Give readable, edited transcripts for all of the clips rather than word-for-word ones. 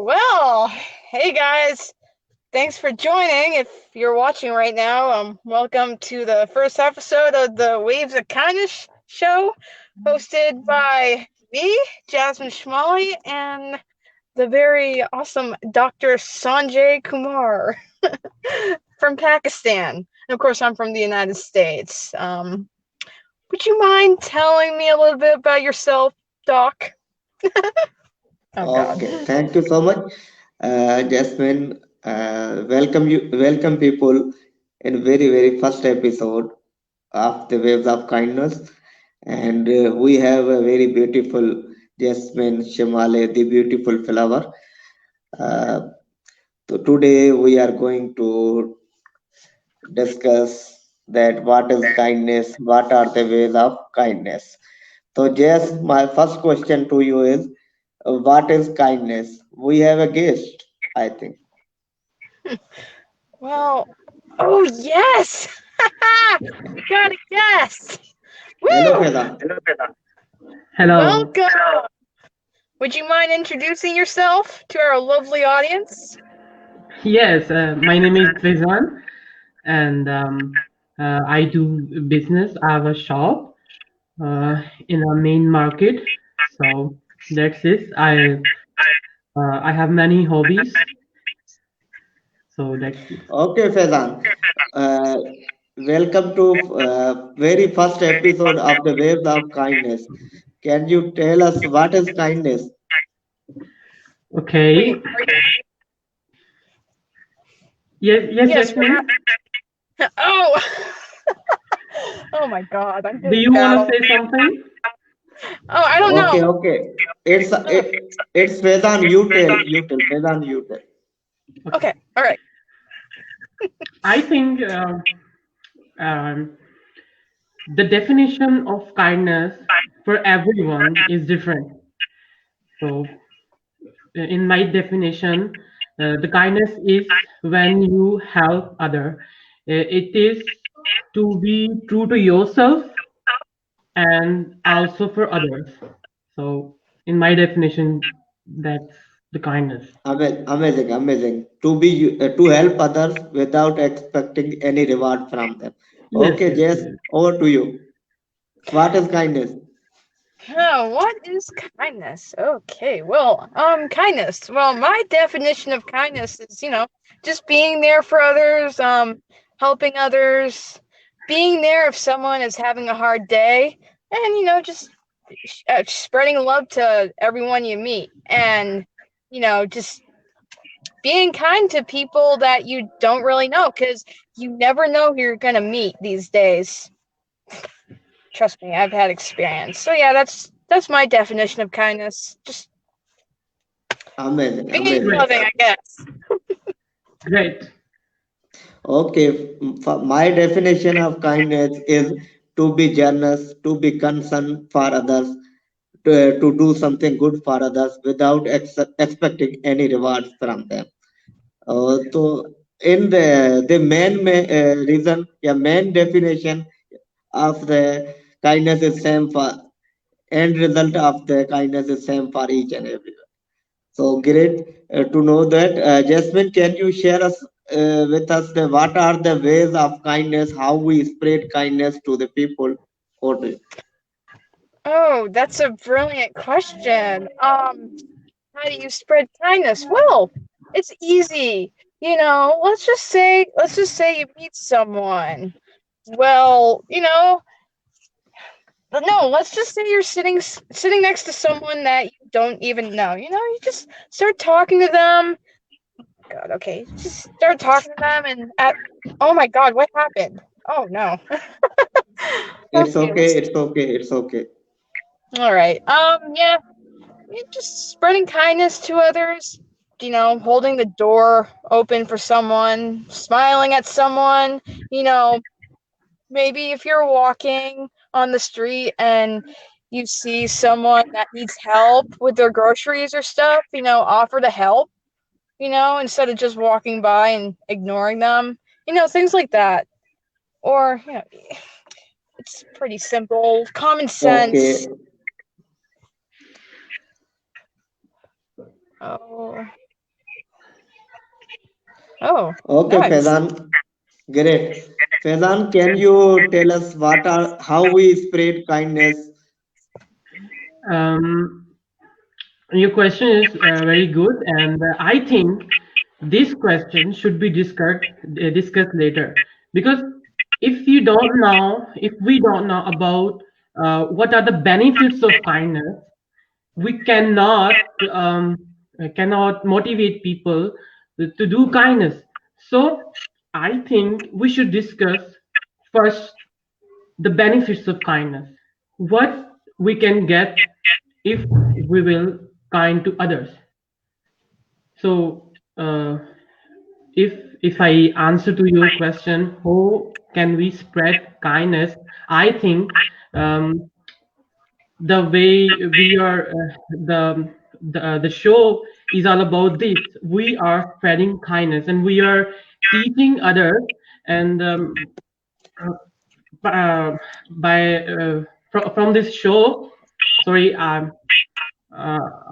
Well, hey guys, thanks for joining. If you're watching right now, welcome to the first episode of the Waves of Kindness show, hosted by me, Jasmine Shmali, and the very awesome Dr. Sanjay Kumar from Pakistan. And of course, I'm from the United States. Would you mind telling me a little bit about yourself, Doc? Oh God. Okay, thank you so much, Jasmine. Welcome people in very first episode of the Waves of Kindness, and we have a very beautiful Jasmine Shemale, the beautiful flower. Uh, so today we are going to discuss that what is kindness, what are the ways of kindness. So, Jess, my first question to you is, what is kindness? We have a guest, I think. Well, oh yes! We got a guest! Hello, Woo! Feda. Hello. Welcome! Would you mind introducing yourself to our lovely audience? Yes, my name is Faizan, and I do business. I have a shop in a main market. So that's it. I have many hobbies. So that's it. Okay, Fezan. Uh, Welcome to very first episode of the Waves of Kindness. Can you tell us what is kindness? Wait, Okay. Yes, yes, we're Jasmine. oh! Oh my god, I'm Do doing you want to battle. say something? Oh, I don't Okay, know. okay. It's Fezan. You tell Fezan. You tell. Okay. Okay, alright. I think um, the definition of kindness for everyone is different. So in my definition, the kindness is when you help other. It is to be true to yourself and also for others. So in my definition, that's the kindness. Amazing. To help others without expecting any reward from them. Yes, Okay, yes, Jess, yes. over to you. What is kindness? Oh, what is kindness? Okay, well, kindness. Well, my definition of kindness is, just being there for others, helping others, being there if someone is having a hard day, and, just spreading love to everyone you meet, and, just being kind to people that you don't really know, because you never know who you're gonna meet these days. Trust me, I've had experience. So yeah, that's my definition of kindness. Just being Amazing. Great, loving, I guess. great. Okay, my definition of kindness is to be generous, to be concerned for others, to do something good for others without expecting any rewards from them. So, in the reason, main definition of the kindness is same for end result of the kindness is same for each and everyone. So great to know that. Jasmine, can you share us with us what are the ways of kindness, how we spread kindness to the people? Or Oh, that's a brilliant question. How do you spread kindness? Well, it's easy. Let's just say you meet someone. Well, but no, let's just say you're sitting next to someone that you don't even know. You just start talking to them. God, okay, just start talking to them, and oh my God, what happened? Oh no. it's Okay, okay, it's okay, it's okay. all right. Yeah, just spreading kindness to others. Holding the door open for someone, smiling at someone. You know, maybe if you're walking on the street and you see someone that needs help with their groceries or stuff, offer to help, instead of just walking by and ignoring them, things like that. Or, it's pretty simple, common Okay, sense. Oh. Oh, Okay, nice. Faizan, great. Faizan, can you tell us how we spread kindness? Um, your question is very good, and I think this question should be discussed later, because if we don't know about what are the benefits of kindness, we cannot motivate people to do kindness. So I think we should discuss first the benefits of kindness, what we can get if we will kind to others. So if I answer to your question, how can we spread kindness, I think um, the way we are the show is all about this. We are spreading kindness and we are teaching others, and uh, by from this show, sorry, uh,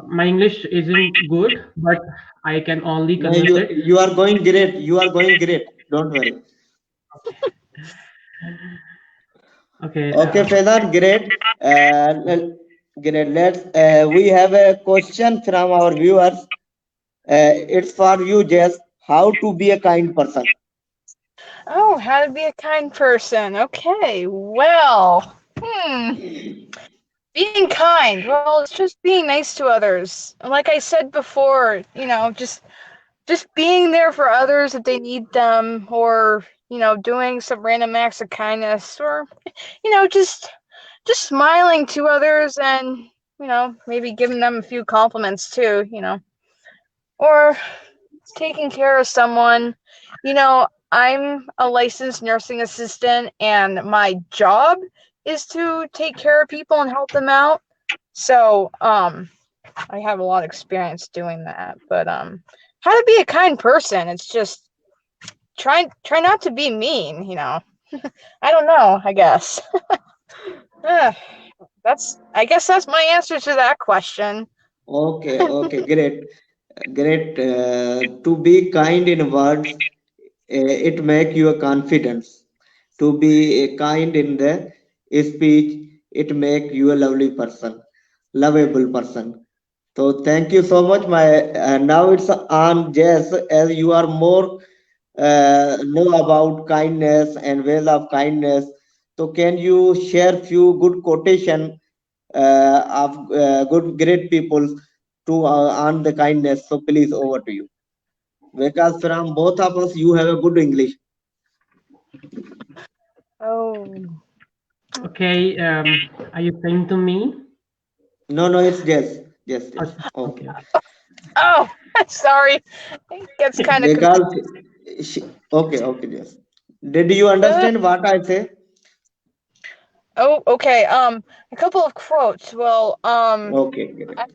my English isn't good, but I can only No, converse it. you are going great. You are going great. Don't worry. Okay. Okay, Faizan, great. Great. We have a question from our viewers. It's for you, Jess. How to be a kind person? Oh, how to be a kind person. Okay, well, being kind. Well, it's just being nice to others. Like I said before, just being there for others if they need them, or doing some random acts of kindness, or just smiling to others, and maybe giving them a few compliments too, or taking care of someone. I'm a licensed nursing assistant, and my job is to take care of people and help them out. So, I have a lot of experience doing that. But how to be a kind person? It's just try not to be mean. I don't know. I guess. I guess that's my answer to that question. Okay, okay, great. Great. To be kind in words, it make you a confidence. To be kind in the speech, it make you a lovely person, lovable person. So thank you so much. Now it's on Jess, as you are more know about kindness and ways of kindness. So can you share few good quotation of good great people to earn the kindness? So please, over to you. Because from both of us, you have a good English. Oh. Okay. Are you saying to me? No, no, it's Jess. Yes, Oh, yes. Okay. okay. Oh, sorry. It gets kind of confusing. Because okay, okay, yes. Did you understand what I say? Oh, okay. A couple of quotes. Well, Okay, great. I've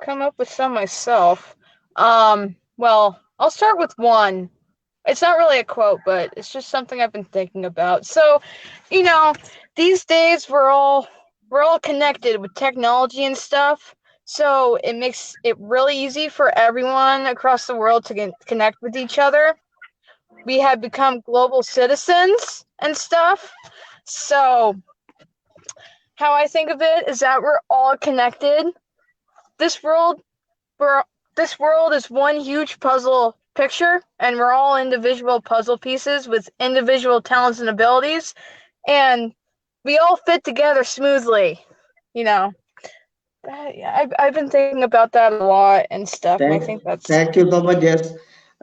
come up with some myself. Well, I'll start with one. It's not really a quote, but it's just something I've been thinking about. So, you know, these days we're all connected with technology and stuff. So it makes it really easy for everyone across the world to connect with each other. We have become global citizens and stuff. So how I think of it is that we're all connected. This world we're this world is one huge puzzle picture, and we're all individual puzzle pieces with individual talents and abilities, and we all fit together smoothly. You know, I've been thinking about that a lot and stuff, and I Thank, think that's thank you so much, Jess.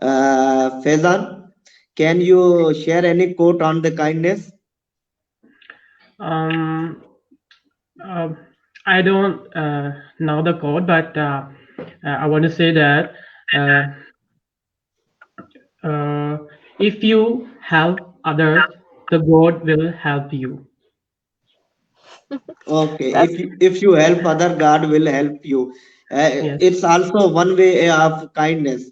Faizan, can you share any quote on the kindness? Um, uh, I don't know the code, but I want to say that uh, uh, if you help others, the God will help you. Okay, that's if you help other, God will help you. Yes. It's also one way of kindness.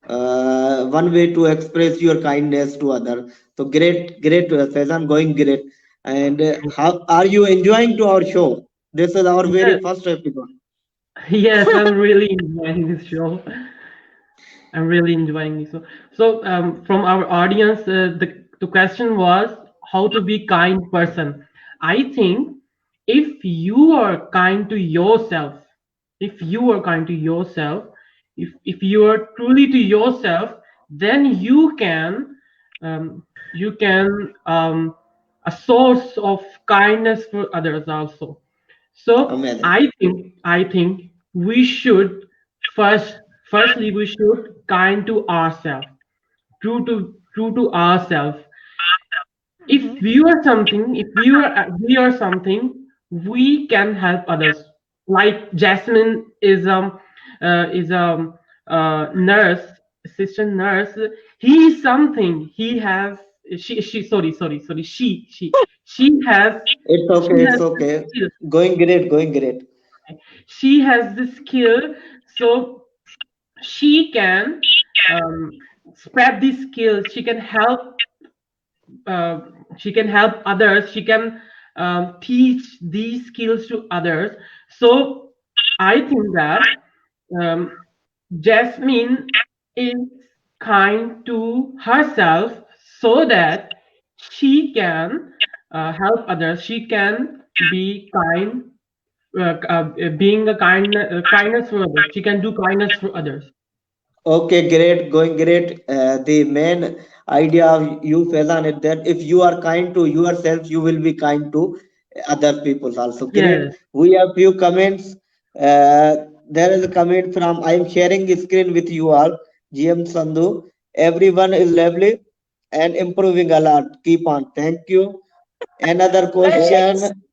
One way to express your kindness to other. So great, great, Faizan, going great. And how are you enjoying to our show? This is our very Yes, first episode. yes, I'm really enjoying this show. I'm really enjoying this. So from our audience, the question was how to be kind person. I think if you are kind to yourself, if you are kind to yourself, if you are truly to yourself, then you can a source of kindness for others also. So Amazing. I think we should firstly we should kind to ourselves, true to ourselves. If Hmm. we are something, if we are something, we can help others. Like Jasmine is nurse, assistant nurse. He is something. He has she sorry she has It's she okay. has It's this okay. skill. Going great. Going great. She has the skill, so she can spread these skills. Uh, she can help others. She can teach these skills to others. So I think that um, Jasmine is kind to herself so that she can help others. She can be kind, being a kindness for others. She can do kindness for others. Okay, great, going great. The main idea of you, Faizan, is that if you are kind to yourself, you will be kind to other people also. Great. Yes, We have few comments. There is a comment from I am sharing the screen with you all. GM Sandhu. Everyone is lovely and improving a lot. Keep on. Thank you. Another Thanks. question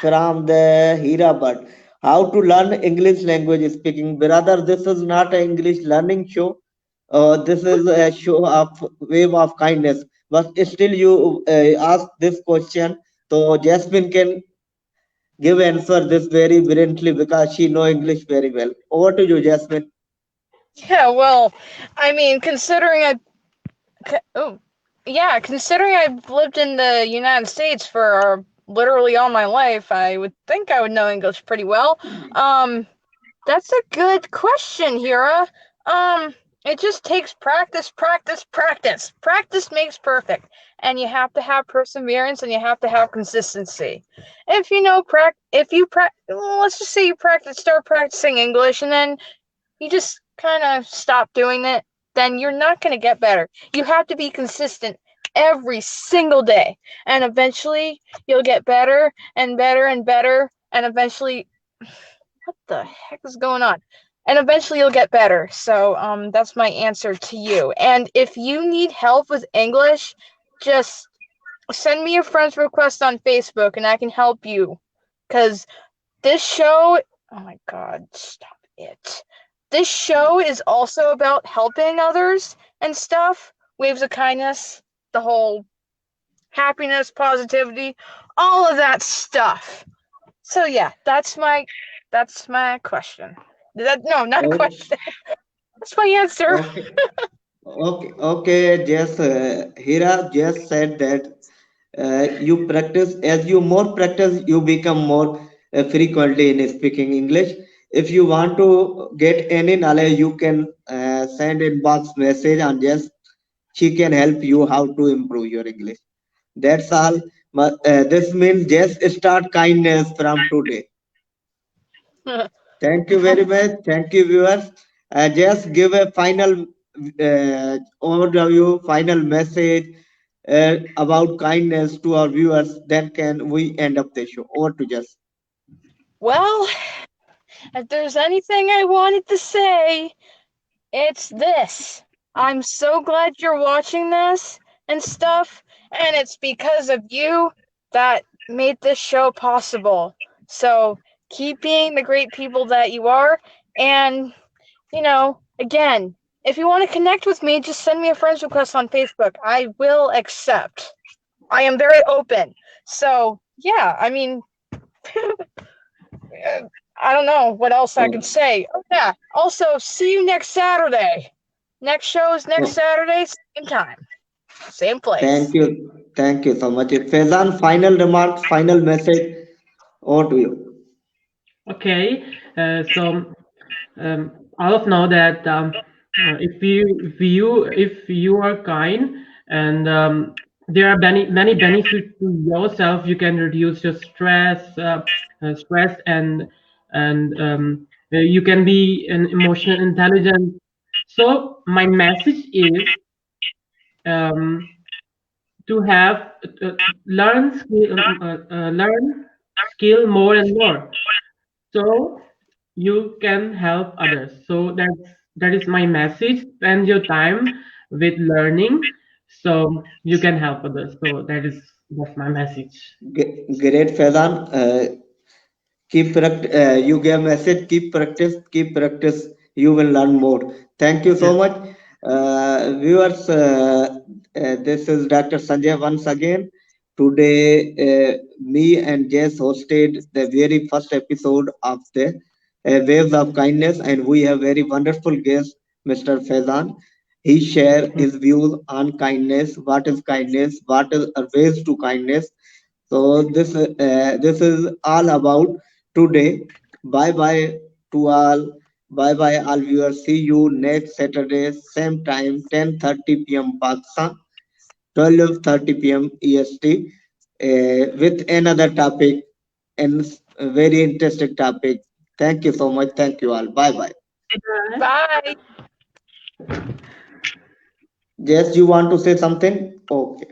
from the Hirabad. How to learn English language speaking. Brother, this is not an English learning show. This is a show of wave of kindness. But still, you ask this question, so Jasmine can give answer this very brilliantly because she know English very well. Over to you, Jasmine. Yeah, well, I mean, oh, yeah, considering I've lived in the United States for literally all my life, I would think I would know English pretty well. Um, that's a good question, Hira. Um, it just takes practice, practice, practice. Practice makes perfect, and you have to have perseverance and you have to have consistency. If you know, let's just say you start practicing English, and then you just kind of stop doing it, then you're not going to get better. You have to be consistent every single day, and eventually you'll get better and better and better, and eventually, what the heck is going on? And eventually you'll get better. So that's my answer to you. And if you need help with English, just send me a friend's request on Facebook and I can help you. Cause this show, oh my god, stop it. This show is also about helping others and stuff. Waves of kindness, the whole happiness, positivity, all of that stuff. So yeah, that's my question. No, not Oh, question. That's my answer. okay. Okay. Just Hira just said that you practice as you more practice you become more frequently in speaking English. If you want to get any knowledge you can send inbox message and just she can help you how to improve your English. That's all. This means just start kindness from today. Thank you very much. Thank you, viewers. Just give a final overview, final message about kindness to our viewers. Then can we end up the show? Over to just. Well, if there's anything I wanted to say, it's this. I'm so glad you're watching this and stuff, and it's because of you that made this show possible. So keep being the great people that you are, and again, if you want to connect with me, just send me a friend's request on Facebook. I will accept. I am very open. So, yeah, I mean, I don't know what else I could Oh, say. Oh, yeah. Also, see you next Saturday. Next show is next oh, Saturday, same time, same thank place. you. Thank you so much. Faizan, final remarks, final message. Over to you. Okay, so all of know that if you are kind, and there are many benefits to yourself. You can reduce your stress, and you can be an emotional intelligent. So my message is, um, to have learn skill more and more, so you can help others. So that is my message. Spend your time with learning, so you can help others. So that's my message. Great, Faizan. You gave message. Keep practice. You will learn more. Thank you so Yes. much, viewers. This is Dr. Sanjay once again. Today, me and Jess hosted the very first episode of the Waves of Kindness, and we have very wonderful guest, Mr. Faizan. He share Mm. his views on kindness, what is ways to kindness. So this is all about today. Bye bye to all. Bye bye all viewers. See you next Saturday, same time, 10:30 p.m. Pakistan, 12:30 p.m. EST, with another topic and a very interesting topic. Thank you so much. Thank you all. Bye bye. Bye. Bye. Jess, you want to say something? Okay.